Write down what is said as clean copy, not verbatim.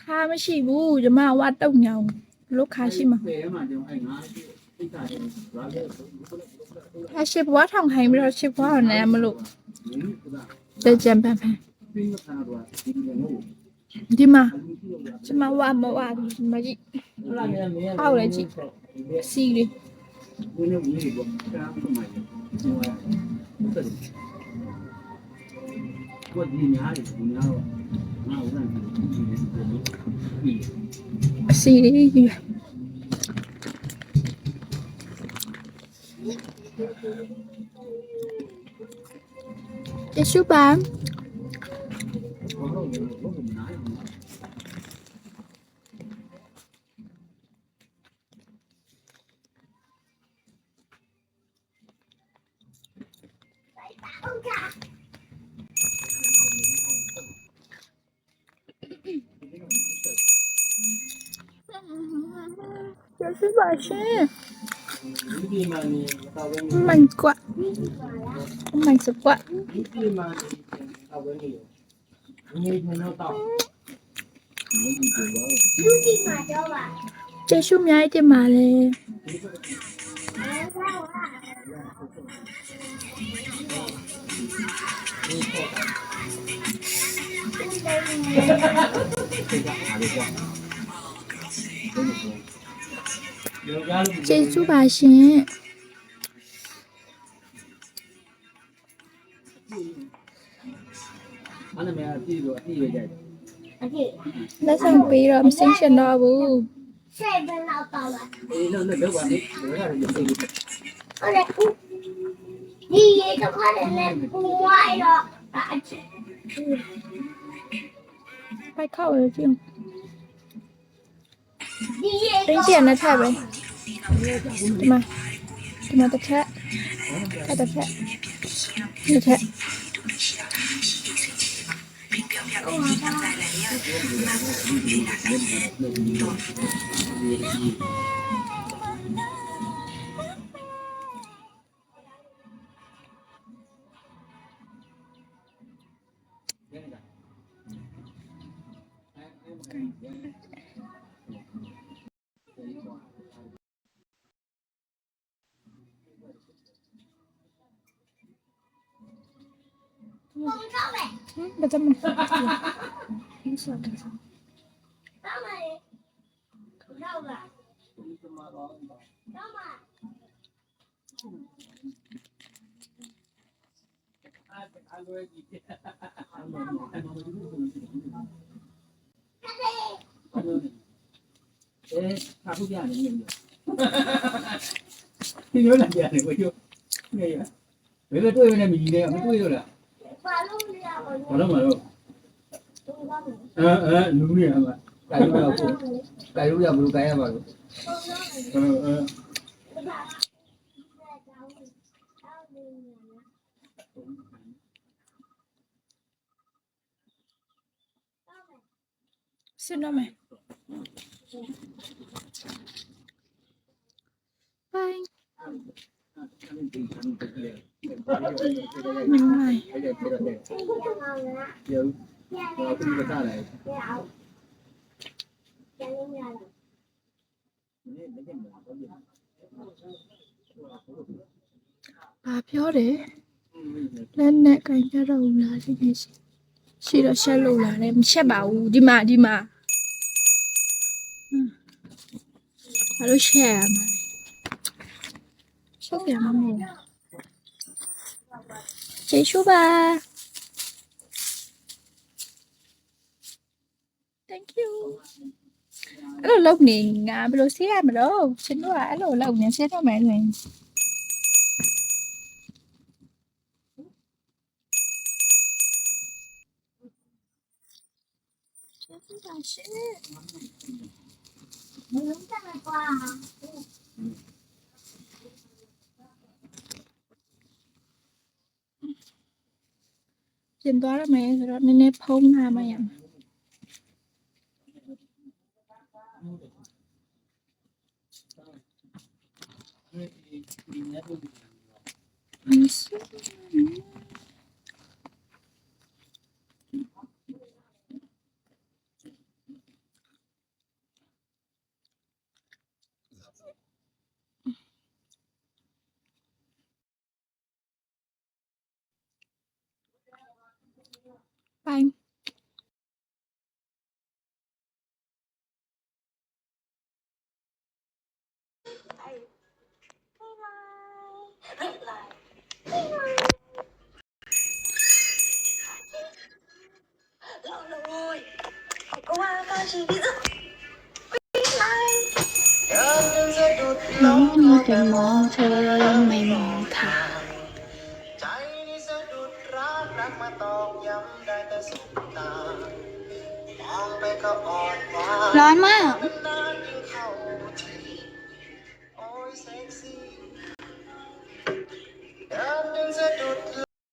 ခါမရှိဘူးဒီမှာဝါတုတ်ညောင်လို့ခါရှိမှာခါရှိဘွားထောင်ခိုင်းပြီးတော့ရှိဘွားကိုလည်းမလို့တကြံပန်းပန်းဒီမှာဝါမဝါဒီမှာကြည့်ဟောက်လေကြည့်စီလေးအစီလေးကြီးတရှုပါ就是把是蛮怪蛮是怪这树苗一点嘛嘞这猪把心那上杯了，新鲜的不？你也都快点来不坏了，快靠了就。零点的菜呗，怎么的菜？他的菜，你菜。不怎么。挺爽的。他不变的，你有两变的，我就那个，为了对那米的，我对了。马路。努力嘛，改不了不如改吧。是那没？拜。明白。ဘာပြောတယ်လက်နဲ့ကင်ကြတော့ဘူးလားဒီနေ့ရှိတော့ရှက်လို့လားလဲမရှက်ပါဘူးဒီမှာဘာလို့ရှက်ရမှာလဲရှက်ပြန်မမို့ကျေးဇူးပါ thank you အဲ့လိုလုပ်နေငါဘယ်လိုဆေးရမလို့ရှင်တို့ကအဲ့လိုလုပ်နေဆေးတော့မယ်ဆိုရင်ကျေးဇူးပါရှင်မလုံးကြမှာကွာပြင်သွားရမယ်ဆိုတော့နည်းနည်းဖုံးထားမှရမှာ น้องมีแต่มองเธอไม่มองทาง ใจนี่สะดุดรักมาตอกย้ำได้แต่สบตามองไปก็อ่อนหวาน ร้อนมาก นั้น